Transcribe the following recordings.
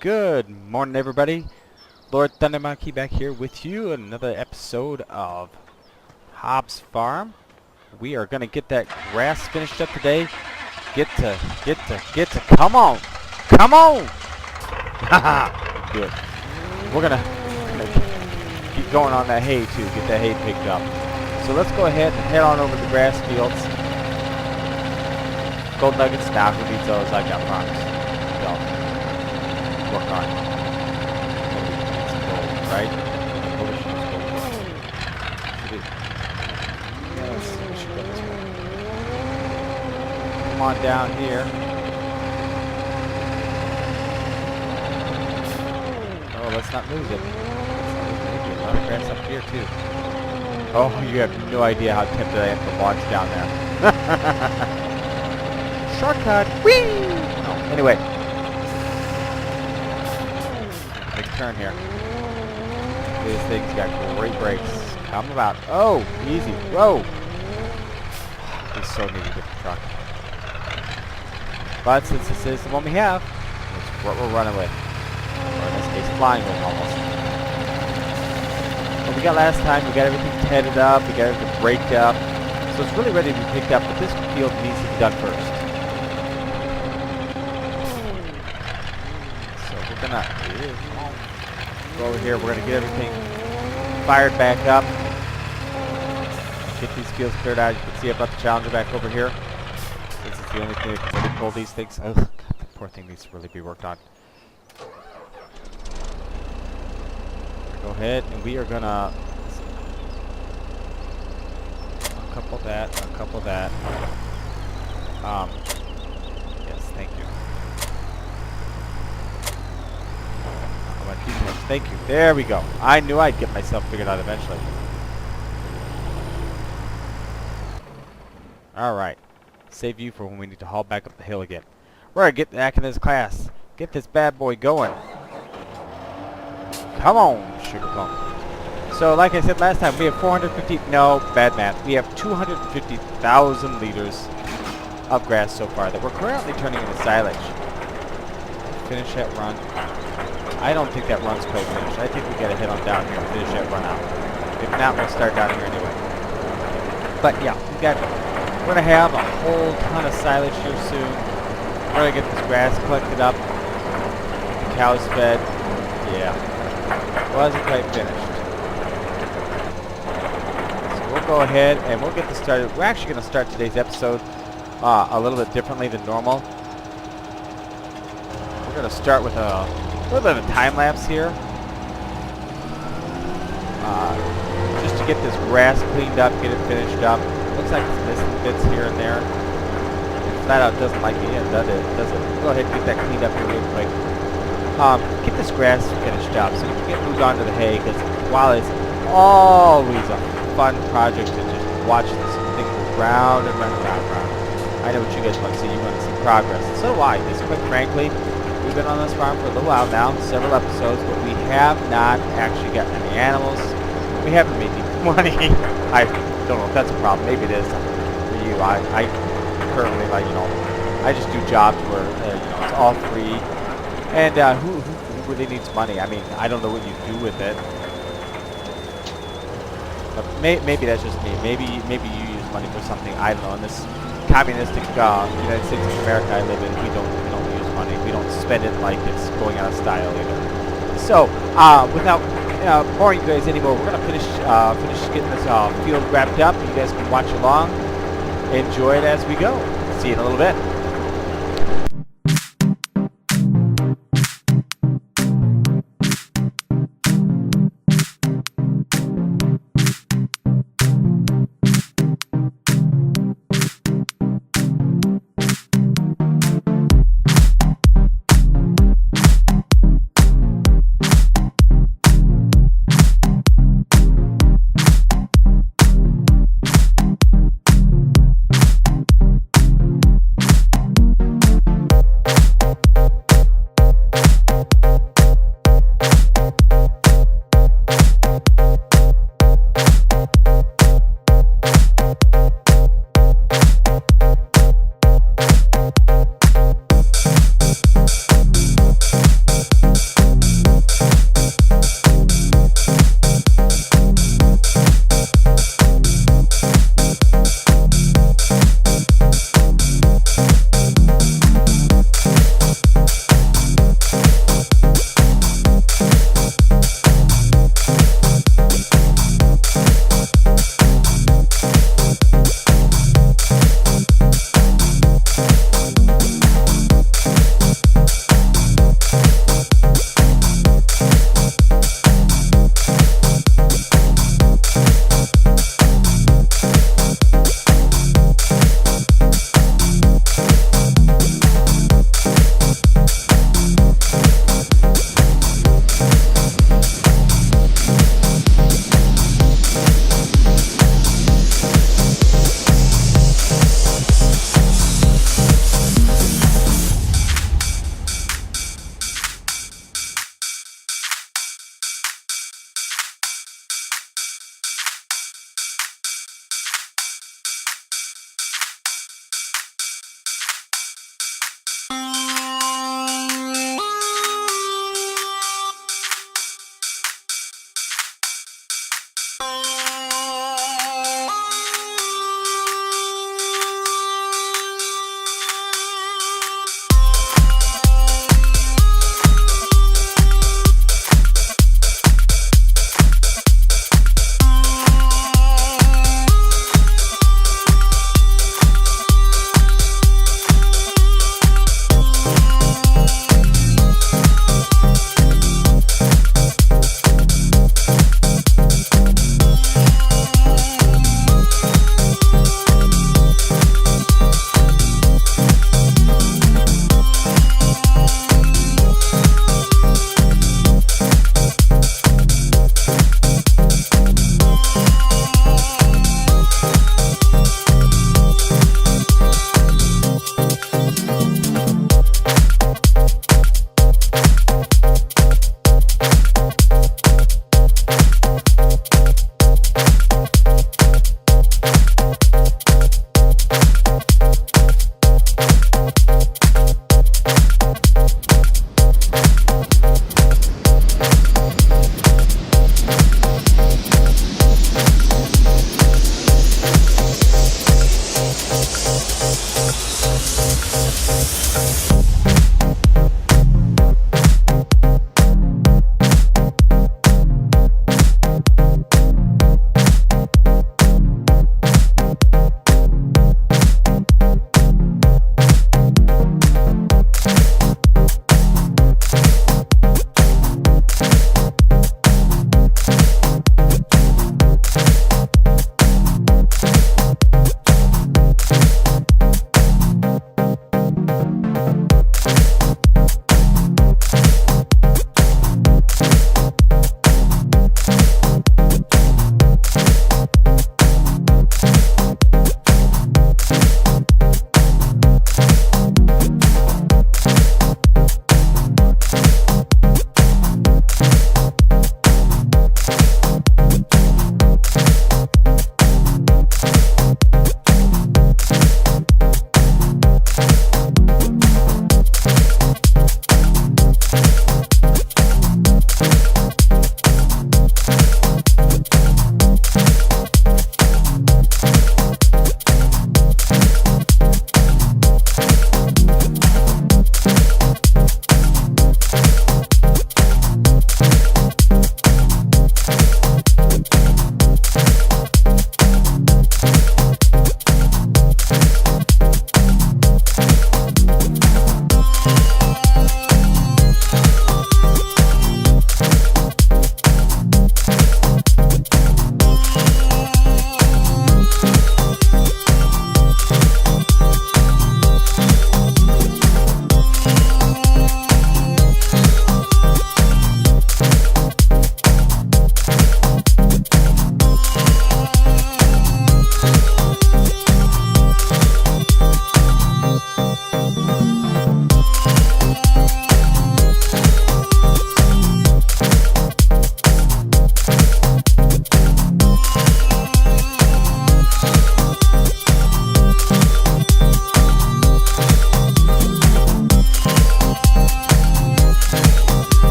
Good morning, everybody. Lord Thundermonkey back here with you. Another episode of Hobbs Farm. We are gonna get that grass finished up today. Get to. Come on, come on. Haha. Good. We're gonna keep going on that hay too. Get that hay picked up. So let's go ahead and head on over to the grass fields. Gold nuggets. Now who needs those? I got promise. Work on it. Gold, right? Yeah, let's see. We should go this way. Come on down here. Oh, let's not lose it. A lot of grass up here too. Oh, you have no idea how tempted I am to launch down there. Shortcut! Whee! No, anyway. Turn here. These things got great brakes. Come about. Oh, easy. Whoa. We so need a different truck. But since this is the one we have, it's what we're running with. Or in this case, flying with almost. What we got last time, we got everything tedded up, we got everything braked up. So it's really ready to be picked up, but this field needs to be done first. So we're gonna go over here. We're gonna get everything fired back up. Get these fields cleared out. You can see I've got the Challenger back over here. This is the only thing that can control these things. Ugh, God, the poor thing needs to really be worked on. Go ahead, and we are gonna a couple that. Yes, thank you. Thank you. There we go. I knew I'd get myself figured out eventually. Alright. Save you for when we need to haul back up the hill again. We're gonna get back in this class. Get this bad boy going. Come on, sugar plum. So, like I said last time, we have 450... No, bad math. We have 250,000 liters of grass so far that we're currently turning into silage. Finish that run. I don't think that run's quite finished. I think we gotta head on down here and finish that run out. If not, we'll start down here anyway. But yeah, we're gonna have a whole ton of silage here soon. We're gonna get this grass collected up. The cows fed. Yeah. Wasn't quite finished. So we'll go ahead and we'll get this started. We're actually gonna start today's episode a little bit differently than normal. We're gonna start with a little bit of a time lapse here, just to get this grass cleaned up, get it finished up. Looks like it's missing bits here and there. It flat out doesn't like the end, does it? Go ahead and get that cleaned up here real quick. Get this grass finished up so we can get moved on to the hay, because while it's always a fun project to just watch this thing move round and round and round and round, I know what you guys want to see. You want to see progress. And so do I. Because quite frankly, we've been on this farm for a little while now, several episodes, but we have not actually gotten any animals. We haven't made any money. I don't know if that's a problem. Maybe it is for you. I currently, like, you know, I just do jobs where, you know, it's all free. And who really needs money? I mean, I don't know what you do with it. But maybe that's just me. Maybe you use money for something. I don't know. In this communistic United States of America I live in, we don't use money. We don't spend it like it's going out of style either. So, without boring you guys anymore, we're gonna finish getting this field wrapped up. You guys can watch along, enjoy it as we go. See you in a little bit.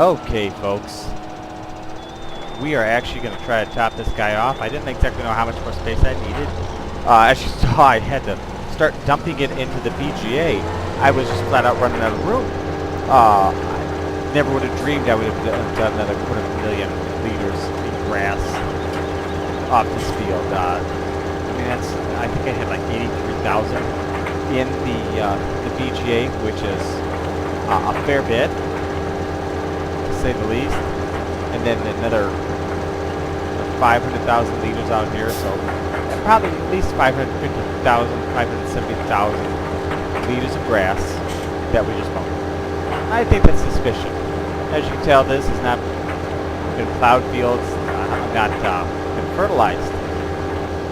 Okay, folks. We are actually going to try to top this guy off. I didn't exactly know how much more space I needed. As you saw, I had to start dumping it into the BGA. I was just flat out running out of room. I never would have dreamed I would have done another 250,000 liters of grass off this field. I mean, I think I had like 83,000 in the BGA, which is a fair bit, to say the least. And then another 500,000 liters out here, so probably at least 550,000, 570,000 liters of grass that we just mowed. I think that's sufficient. As you can tell, this has not been plowed fields, not been fertilized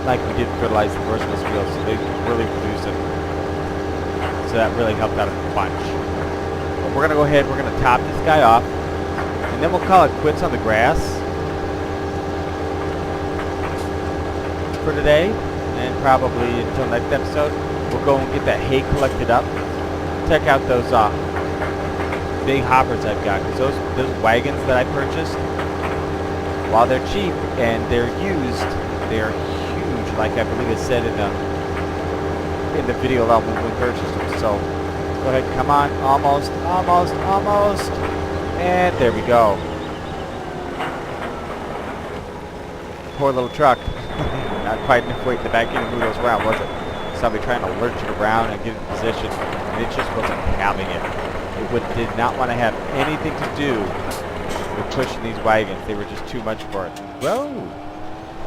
like we did fertilize the first of those fields, so they really produced it. So that really helped out a bunch. But we're going to go ahead, we're going to top this guy off, and then we'll call it quits on the grass for today, and probably until next episode, we'll go and get that hay collected up. Check out those big hoppers I've got, because those wagons that I purchased, while they're cheap and they're used, they're huge, like I believe it said in the video about when we purchased them. So go ahead, come on, almost, and there we go. Poor little truck. Not quite enough weight in the back end to move those around, was it? Somebody trying to lurch it around and get in position, and it just wasn't having it. It did not want to have anything to do with pushing these wagons. They were just too much for it. Whoa!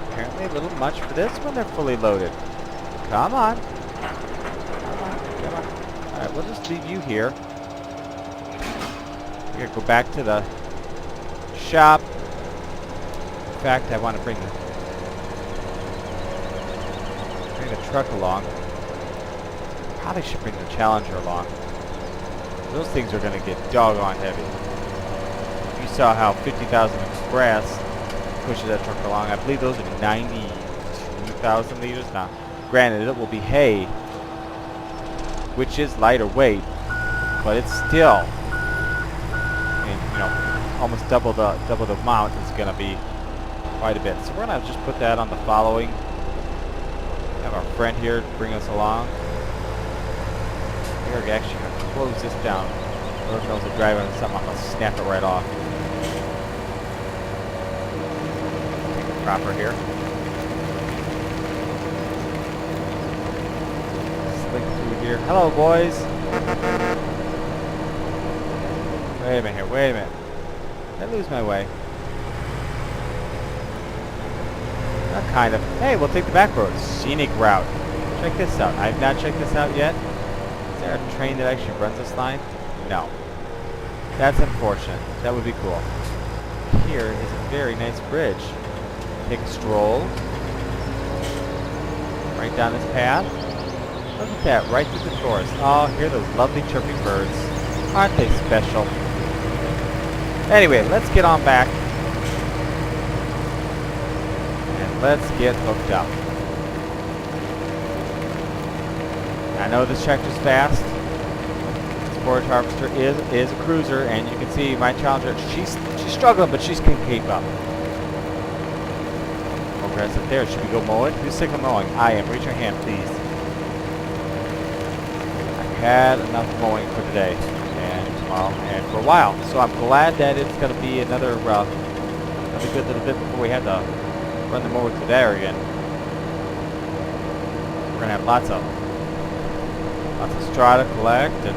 Apparently a little much for this when they're fully loaded. Come on. Alright, we'll just leave you here. We're gonna go back to the shop. In fact, I want to bring the truck along. Probably should bring the Challenger along. Those things are going to get doggone heavy. You saw how 50,000 of grass pushes that truck along. I believe those are 92,000 liters. Now, granted, it will be hay, which is lighter weight, but it's still, almost double the amount is going to be quite a bit. So we're going to just put that on the following. Have our friend here bring us along. We're actually going to close this down. Lord knows the driver and something, I'm going to snap it right off. Take it proper here. Slick through here. Hello, boys. Wait a minute here. Wait a minute. Did I lose my way? Not kind of. Hey, we'll take the back road. Scenic route. Check this out. I've not checked this out yet. Is there a train that actually runs this line? No. That's unfortunate. That would be cool. Here is a very nice bridge. Take a stroll. Right down this path. Look at that. Right through the forest. Oh, hear those lovely chirping birds. Aren't they special? Anyway, let's get on back. Let's get hooked up. I know this tractor's fast. This forage harvester is a cruiser, and you can see my Challenger. She's struggling, but she can keep up. More grass up there. Should we go mow it? Who's sick of mowing? I am. Raise your hand, please. I've had enough mowing for today, and tomorrow, and for a while. So I'm glad that it's going to be another good little bit before we have to run the mower through there again. We're gonna have lots of straw to collect and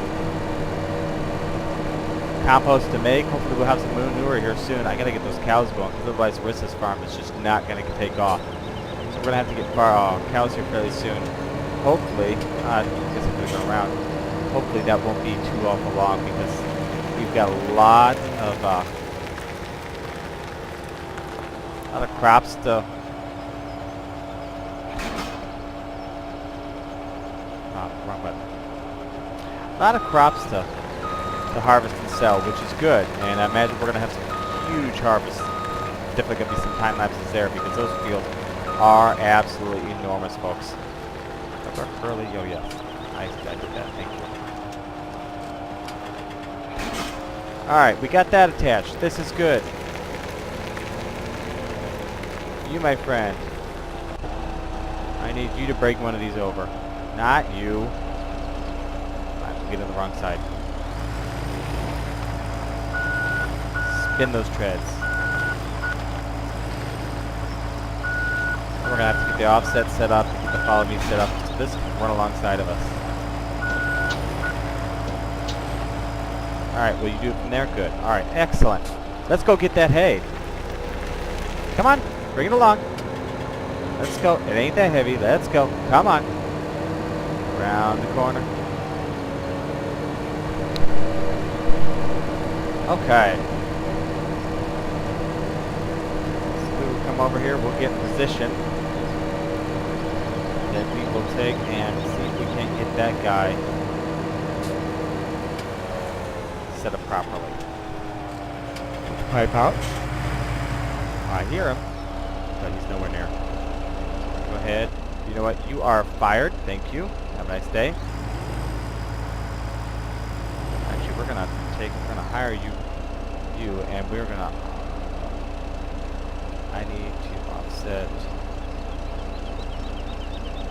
compost to make. Hopefully we'll have some manure here soon. I gotta get those cows going, because otherwise Rissa's farm is just not gonna take off. So we're gonna have to get cows here fairly soon. Hopefully, I guess I'm gonna go around. Hopefully that won't be too awful long, because we've got a lot of crops to wrong button. A lot of crops to harvest and sell, which is good, and I imagine we're gonna have some huge harvests. Definitely gonna be some time lapses there, because those fields are absolutely enormous, folks. That's our curly yo-yo. I did that, thank you. Alright, we got that attached. This is good. You, my friend. I need you to break one of these over. Not you. I'm getting on the wrong side. Spin those treads. We're going to have to get the offset set up, get the follow me set up, so this can run alongside of us. Alright, will you do it from there? Good. Alright, excellent. Let's go get that hay. Come on, bring it along. Let's go. It ain't that heavy. Let's go. Come on. Around the corner. Okay. So we will come over here. We'll get in position. Then we will take and see if we can't get that guy set up properly. Put the pipe out. I hear him, but he's nowhere near. Go ahead. You know what? You are fired. Thank you. Have a nice day. Actually, we're gonna hire you, and we're gonna. I need to offset.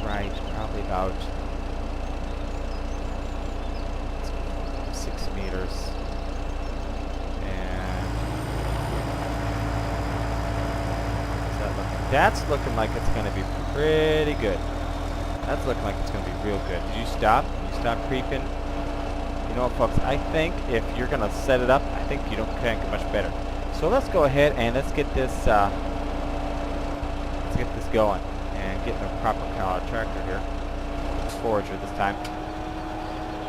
Right, probably about 6 meters. And that's looking like it's going to be pretty good. That's looking like it's going to be real good. Did you stop? You stop creeping? You know what, folks? I think if you're going to set it up, I think you can't get much better. So let's go ahead and let's get this going and get in a proper tractor here. Forager this time.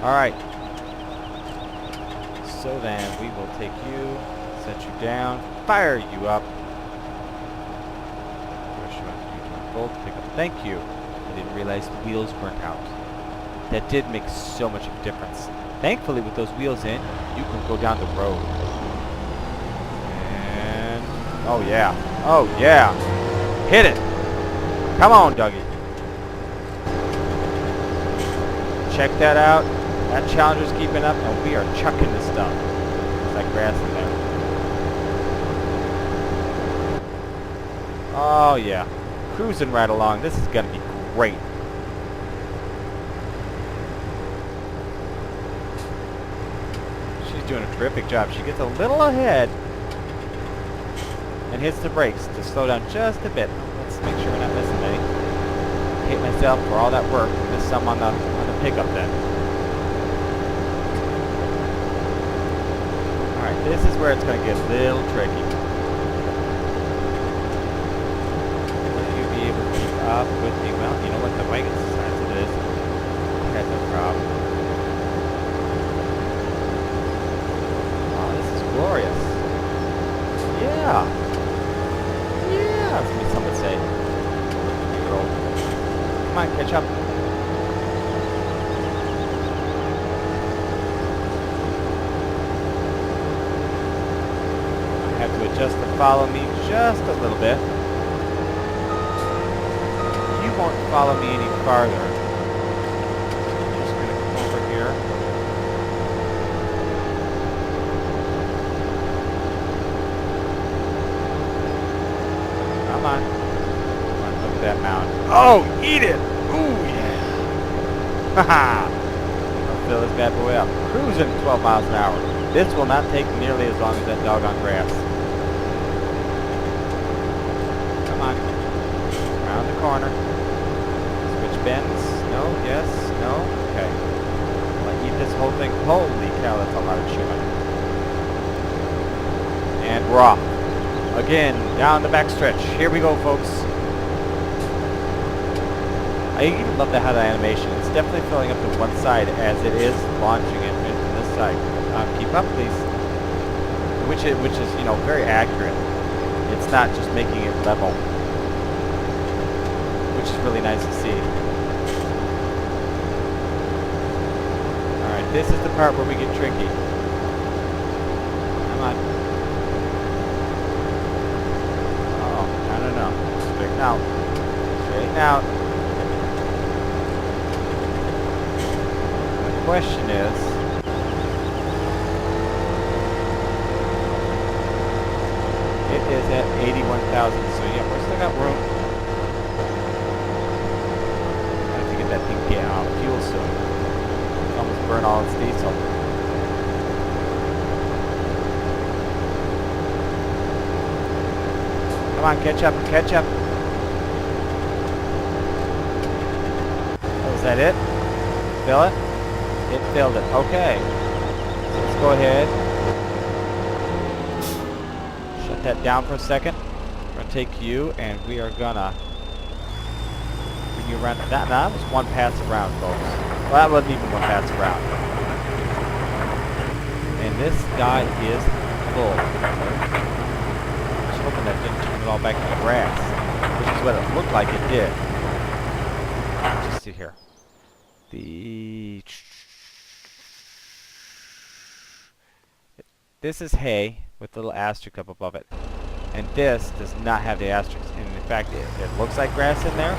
All right. So then we will take you, set you down, fire you up. Pick up. Thank you. I didn't realize the wheels weren't out. That did make so much of a difference. Thankfully, with those wheels in, you can go down the road. And oh yeah, oh yeah, hit it! Come on, Dougie. Check that out. That Challenger's keeping up, and we are chucking this stuff. It's like grass in there. Oh yeah. Cruising right along. This is going to be great. She's doing a terrific job. She gets a little ahead and hits the brakes to slow down just a bit. Let's make sure we're not missing any. I hate myself for all that work. Miss some on the pickup then. Alright, this is where it's going to get a little tricky. Up with the, well, you know what, the wagon's the size it is. That's no problem. Oh, this is glorious. Yeah. Yeah, that's what some would say. Come on, catch up. I have to adjust the follow me just a little bit. Won't follow me any farther. I'm just going to come over here. Come on. Come on, look at that mound. Oh, eat it! Ooh, yeah. Haha! I'll fill this bad boy up. Cruising 12 miles an hour. This will not take nearly as long as that doggone grass. Come on. Around the corner. Bends? No? Yes? No? Okay. I'll eat this whole thing. Holy cow, that's a lot of chewing. And we're off. Again, down the backstretch. Here we go, folks. I even love how the animation. It's definitely filling up the one side as it is launching it into this side. Keep up, please. Which is, you know, very accurate. It's not just making it level. Which is really nice to see. This is the part where we get tricky. Come on. Oh, no. Straighten out. Straighten out. The question is, 81,000. So yeah, we still got room. I have to get that thing fuel soon. It's almost burn all its diesel. Come on, catch up, catch up. Oh, is that it? Fill it? It filled it. Okay. So let's go ahead. Shut that down for a second. We're going to take you, and we are going to bring you around. That was one pass around, folks. Well, that wasn't even one pass around. And this guy is full. Hoping that didn't turn it all back into grass, which is what it looked like it did. Just see here. This is hay with a little asterisk up above it, and this does not have the asterisk. And in fact, it looks like grass in there.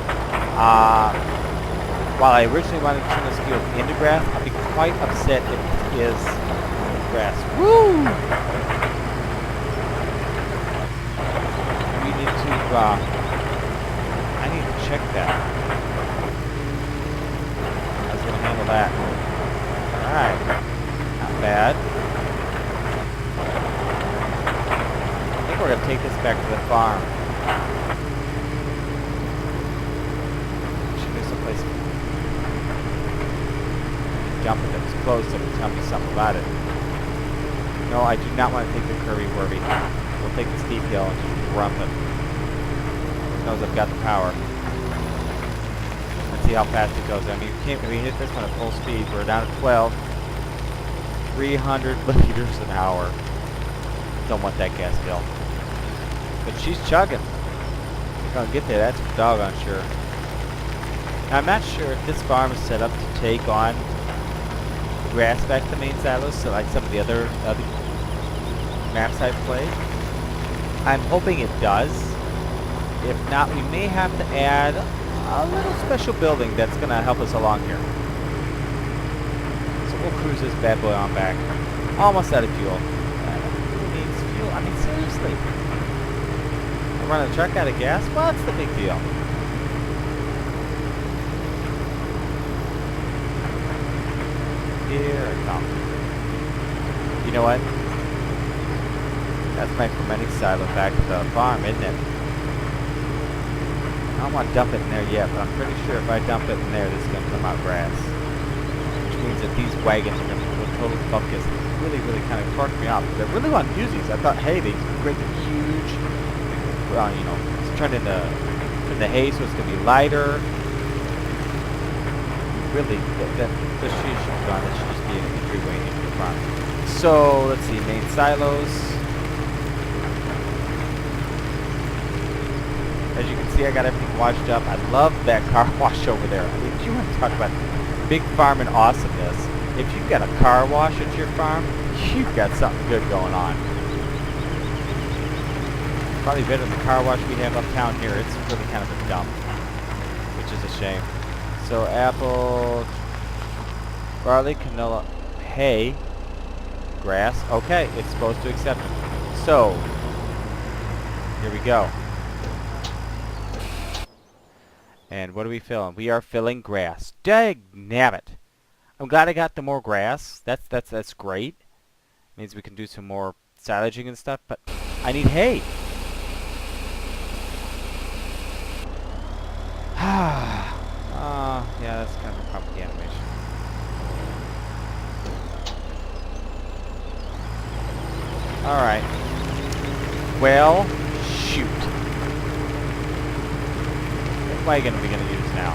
While I originally wanted to turn this field into grass, I'll be quite upset if it is grass. Woo! I need to check that. I was going to handle that. Alright. Not bad. I think we're going to take this back to the farm. Should be someplace dump it that was closed that would tell me something about it. No, I do not want to take the curvy-wurvy. We'll take the steep hill and just rump it. Knows I've got the power. Let's see how fast it goes. I mean, we hit this one at full speed. We're down at 12. 300 liters an hour. Don't want that gas bill. But she's chugging. We're gonna get there. That's for doggone sure. Now, I'm not sure if this farm is set up to take on the grass back to the main silos, so like some of the other maps I've played. I'm hoping it does. If not, we may have to add a little special building that's going to help us along here. So we'll cruise this bad boy on back. Almost out of fuel. Who needs fuel? I mean, seriously. We're running a truck out of gas? What's the big deal? Here it comes. You know what? That's my fermenting silo back to the farm, isn't it? I don't want to dump it in there yet, but I'm pretty sure if I dump it in there, this is going to come out grass. Which means that these wagons are going to go total buckets. Really, really kind of torqued me off. I really want to use these. I thought, hey, these great, huge. Well, you know, it's turned into hay, so it's going to be lighter. Really, the sheet should be gone. That should just be an entryway into the farm. So, let's see, main silos. As you can see, I got everything washed up. I love that car wash over there. I mean, if you want to talk about big farm and awesomeness, if you've got a car wash at your farm, you've got something good going on. Probably better than the car wash we have uptown here. It's really kind of a dump, which is a shame. So apple, barley, canola, hay, grass. Okay, it's supposed to accept it. So, here we go. And what are we filling? We are filling grass. Dagnabbit. I'm glad I got the more grass. That's great. Means we can do some more silaging and stuff, but I need hay. Yeah, that's kind of a pumpkin animation. Alright. Well, shoot. What wagon are we going to use now?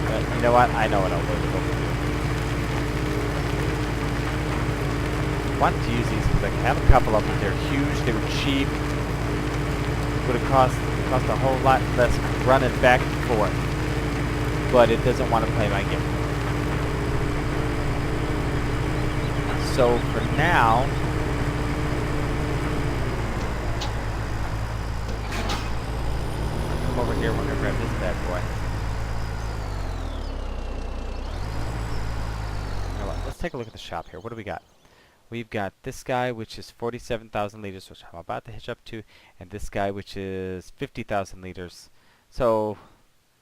But you know what? I know what I'll do. I wanted to use these because I have a couple of them. They're huge. They were cheap. Would have cost a whole lot less running back and forth. But it doesn't want to play my game. So for now, come over here. We're going to grab this bad boy. You know what? Let's take a look at the shop here. What do we got? We've got this guy, which is 47,000 liters, which I'm about to hitch up to, and this guy, which is 50,000 liters. So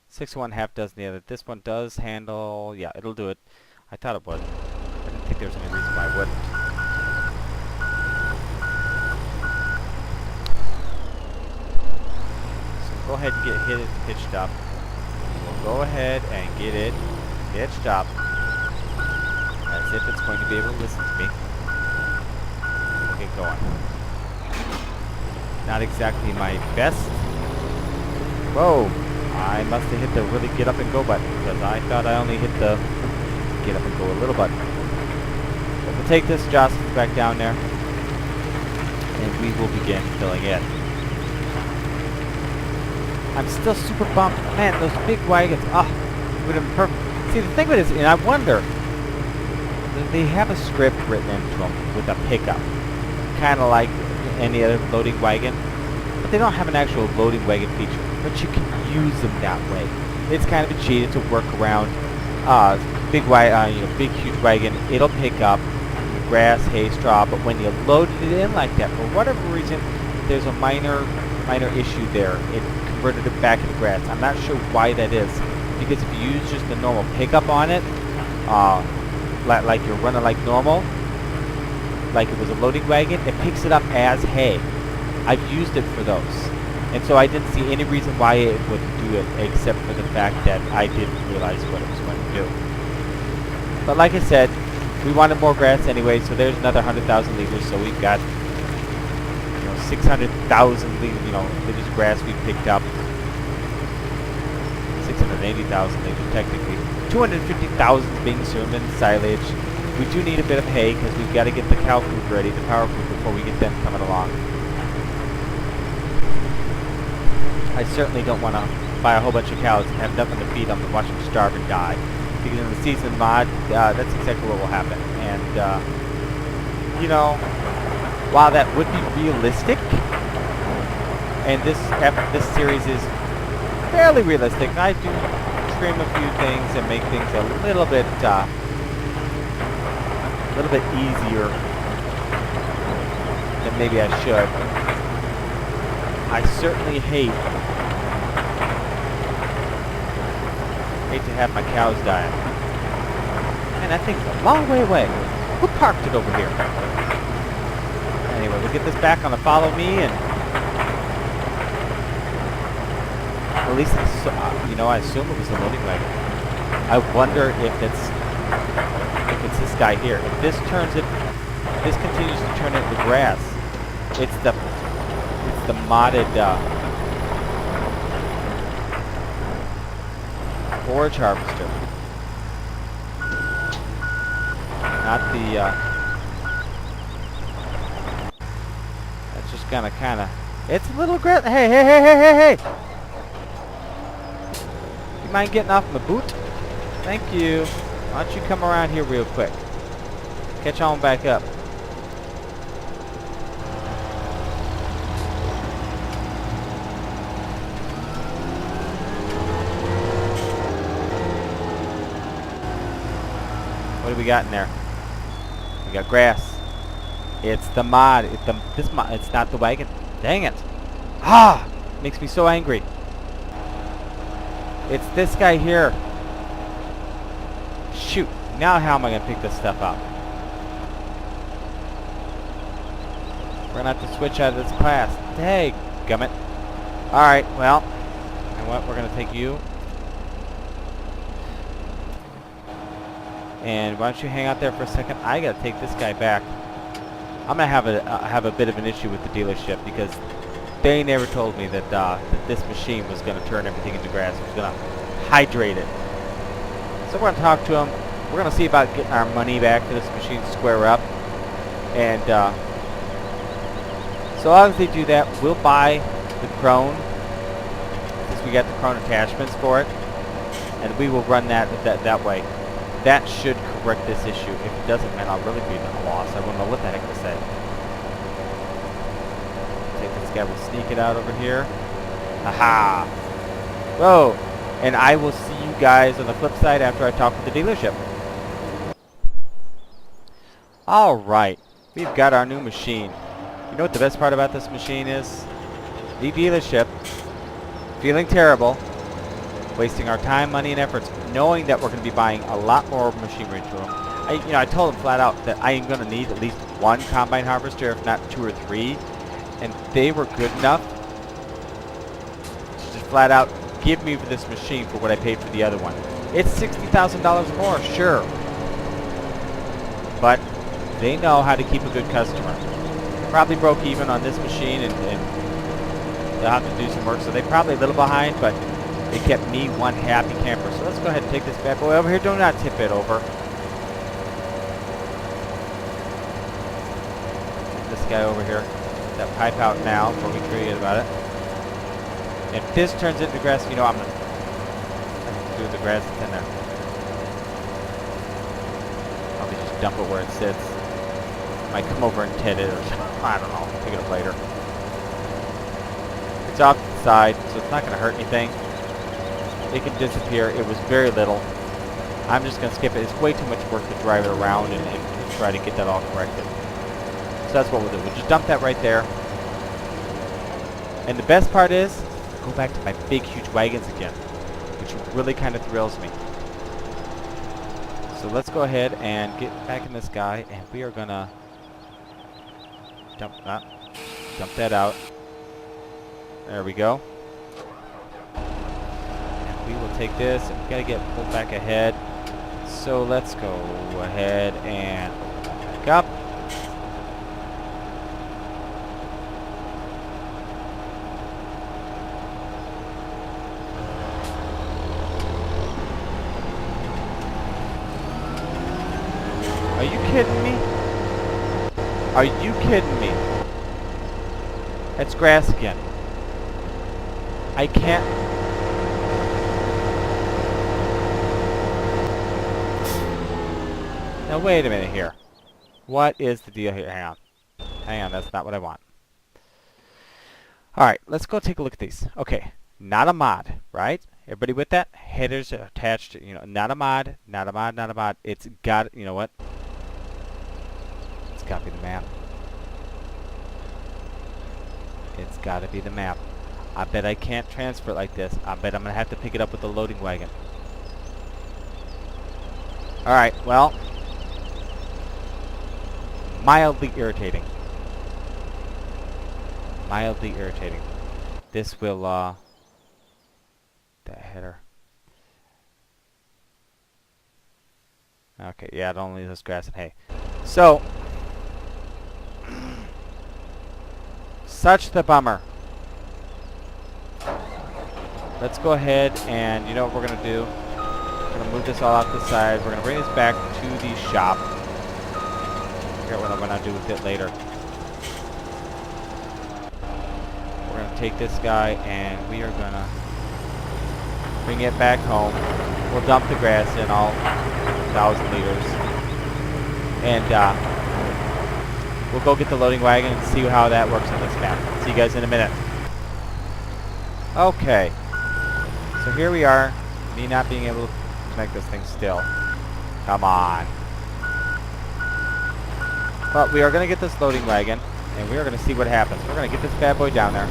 6 of one, half dozen the other. This one does handle, yeah, it'll do it. I thought it would. I didn't think there was any reason why it wouldn't. So go ahead and get it hitched up. We'll go ahead and get it hitched up, as if it's going to be able to listen to me. We'll get going. Not exactly my best. Whoa! I must have hit the really get up and go button, because I thought I only hit the get up and go a little button. But we'll take this Jocelyn back down there, and we will begin filling in. I'm still super bummed. Man, those big wagons, would have been perfect. See, the thing with it is, and I wonder, they have a script written into them with a pickup, kind of like any other loading wagon, but they don't have an actual loading wagon feature, but you can use them that way. It's kind of a cheat. It's a workaround. Big huge wagon, it'll pick up grass, hay, straw, but when you load it in like that, for whatever reason, there's a minor issue there. It converted it back into grass. I'm not sure why that is, because if you use just the normal pickup on it, like you're running like normal, like it was a loading wagon, it picks it up as hay. I've used it for those, and so I didn't see any reason why it wouldn't do it, except for the fact that I didn't realize what it was going to do. But like I said, we wanted more grass anyway, so there's another 100,000 liters. So we've got 600,000 liters of grass we picked up. 680,000 liters technically. 250,000 being consumed in silage. We do need a bit of hay because we've got to get the cow food ready, the power food, before we get them coming along. I certainly don't want to buy a whole bunch of cows and have nothing to feed them and watch them starve and die. Because in the season mod, that's exactly what will happen. And, while that would be realistic, and this series is fairly realistic, I do trim a few things and make things a little bit easier than maybe I should. I certainly hate to have my cows die. Man, that thing's a long way away. Who parked it over here? Anyway, we'll get this back on the follow me, and at least it's, I assume it was the loading wagon. I wonder if it's this guy here. If this continues to turn into grass, it's the modded forage harvester, not the that's just kind of it's a little grass. Hey, you mind getting off my boot? Thank you. Why don't you come around here real quick, catch on back up. What do we got in there? We got grass. It's the mod. It's not the wagon. Dang it! Makes me so angry. It's this guy here. Shoot! Now how am I gonna pick this stuff up? We're gonna have to switch out of this class. Dang gummit! All right. Well, you know what? We're gonna take you. And why don't you hang out there for a second? I gotta take this guy back. I'm gonna have a bit of an issue with the dealership because they never told me that this machine was gonna turn everything into grass. It was gonna hydrate it. So we're gonna talk to them. We're gonna see about getting our money back for this machine to square up. And so long as they do that, we'll buy the Crone, since we got the Crone attachments for it, and we will run that way. That should correct this issue. If it doesn't, man, I'll really be at a loss. I wouldn't know what the heck to say. Take this guy, we'll sneak it out over here. Aha! Whoa! And I will see you guys on the flip side after I talk with the dealership. Alright. We've got our new machine. You know what the best part about this machine is? The dealership, feeling terrible, wasting our time, money, and efforts, knowing that we're going to be buying a lot more machinery to them. I told them flat out that I am going to need at least one combine harvester, if not 2 or 3, and they were good enough to just flat out give me this machine for what I paid for the other one. It's $60,000 more, sure, but they know how to keep a good customer. Probably broke even on this machine, and they'll have to do some work, so they're probably a little behind, but they kept me one happy camper. So let's go ahead and take this bad boy over here. Do not tip it over. This guy over here. That pipe out now before we forget about it. If this turns into grass, you know I'm going to do the grass that's in there. Probably just dump it where it sits. Might come over and tit it or something. I don't know. Pick it up later. It's off to the side, so it's not going to hurt anything. It can disappear. It was very little. I'm just going to skip it. It's way too much work to drive it around and try to get that all corrected. So that's what we'll do. We'll just dump that right there. And the best part is, go back to my big, huge wagons again, which really kind of thrills me. So let's go ahead and get back in this guy, and we are going to dump that out. There we go. And we will take this, and we've got to get pulled back ahead. So let's go ahead and back up. Are you kidding me? Are you kidding me? It's grass again. I can't. Now wait a minute here. What is the deal here? Hang on. Hang on, that's not what I want. Alright, let's go take a look at these. Okay, not a mod, right? Everybody with that? Headers are attached, you know, not a mod, not a mod, not a mod. It's got, you know what? It's got to be the map. It's got to be the map. I bet I can't transfer it like this. I bet I'm going to have to pick it up with the loading wagon. Alright, well. Mildly irritating. Mildly irritating. This will, that header. Okay, yeah, it only leaves us grass and hay. So, such the bummer. Let's go ahead and, you know what we're going to do? We're going to move this all out to the side. We're going to bring this back to the shop. I forget what I'm going to do with it later. We're going to take this guy and we are going to bring it back home. We'll dump the grass in all 1,000 liters. And we'll go get the loading wagon and see how that works on this map. See you guys in a minute. Okay. So here we are. Me not being able to connect this thing still. Come on. But we are going to get this loading wagon. And we are going to see what happens. We're going to get this bad boy down there.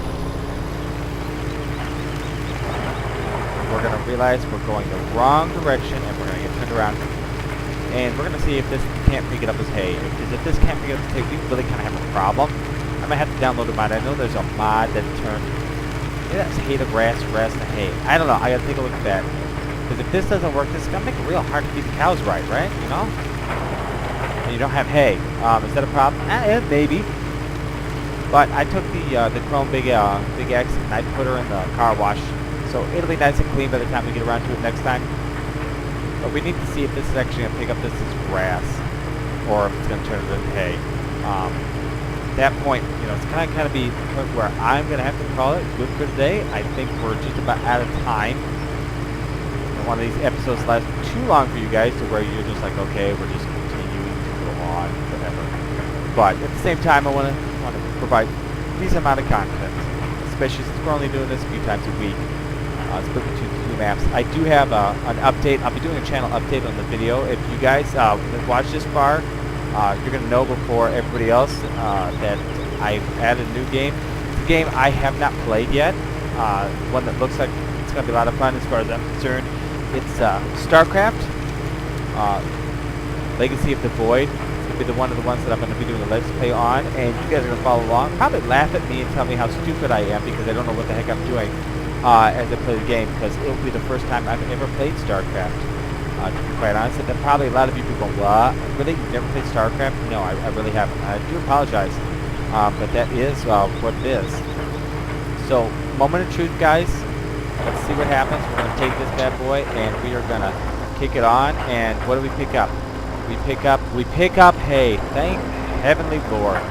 We're going to realize we're going the wrong direction. And we're going to get turned around. And we're going to see if this can't pick it up as hay. Because if this can't pick it up as hay, we really kind of have a problem. I might have to download a mod. I know there's a mod that turns... Maybe that's hay to grass, grass to hay. I don't know. I got to take a look at that. Because if this doesn't work, this is going to make it real hard to feed the cows right? You know? And you don't have hay. Is that a problem? Maybe. But I took the Chrome Big X and I put her in the car wash. So it'll be nice and clean by the time we get around to it next time. But we need to see if this is actually going to pick up this as grass, or if it's going to turn it into hay. At that point, you know, it's kind of be the point where I'm going to have to call it good for today. I think we're just about out of time. One of these episodes lasts too long for you guys to where you're just like, okay, we're just continuing to go on, whatever. But at the same time, I want to provide a decent amount of content, especially since we're only doing this a few times a week. Split between the two maps. I do have an update. I'll be doing a channel update on the video. If you guys watch this far, You're going to know before everybody else that I've added a new game. It's a game I have not played yet. One that looks like it's going to be a lot of fun as far as I'm concerned. It's StarCraft, Legacy of the Void. It's going to be one of the ones that I'm going to be doing a Let's Play on, and you guys are going to follow along. Probably laugh at me and tell me how stupid I am because I don't know what the heck I'm doing as I play the game, because it will be the first time I've ever played StarCraft. To be quite honest, and then probably a lot of you people go, what? Really? You've never played StarCraft? No, I really haven't. I do apologize, but that is what it is. So, moment of truth, guys. Let's see what happens. We're going to take this bad boy, and we are going to kick it on, and what do we pick up? We pick up hay. Thank heavenly Lord.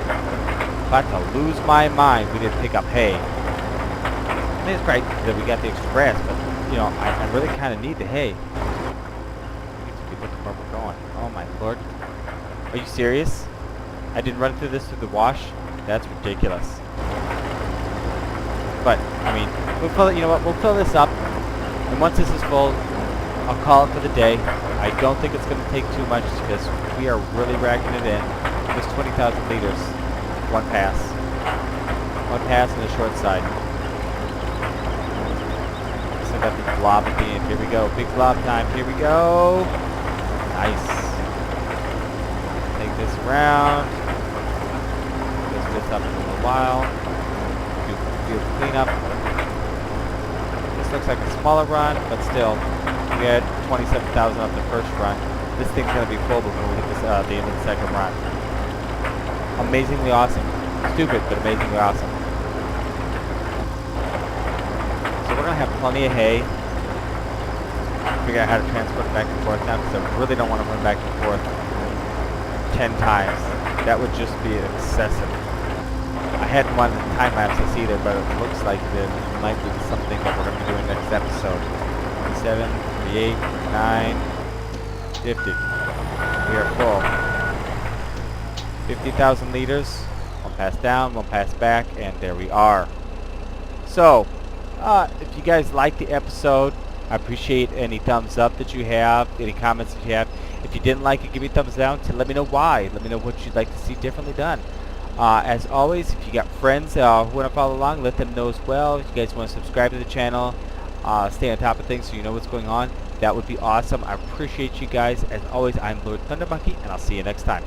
About to lose my mind. We didn't pick up hay. I mean, it's great that we got the extra grass, but, you know, I really kind of need the hay. Where we're going. Oh my Lord. Are you serious? I didn't run through this through the wash? That's ridiculous. But, I mean, we'll fill it, you know what, we'll fill this up, and once this is full, I'll call it for the day. I don't think it's going to take too much because we are really racking it in. Just 20,000 liters. One pass. One pass on the short side. So I got the blob at the end. Here we go. Big blob time. Here we go. Nice. Take this around. Just this up in a little while. Do field cleanup. This looks like a smaller run, but still, we had 27,000 off the first run. This thing's gonna be full before we hit this, the end of the second run. Amazingly awesome. Stupid, but amazingly awesome. So we're gonna have plenty of hay. Figure out how to transport it back and forth now, because I really don't want to run back and forth 10 times. That would just be excessive. I hadn't wanted to time lapse this either, but it looks like it might be something that we're going to be doing next episode. 47, 48, 9, 50. We are full. 50,000 liters. One pass down, one pass back, and there we are. So, if you guys like the episode, I appreciate any thumbs up that you have, any comments that you have. If you didn't like it, give me a thumbs down to let me know why. Let me know what you'd like to see differently done. As always, if you got friends who want to follow along, let them know as well. If you guys want to subscribe to the channel, stay on top of things so you know what's going on, that would be awesome. I appreciate you guys. As always, I'm Lord Thunder Monkey, and I'll see you next time.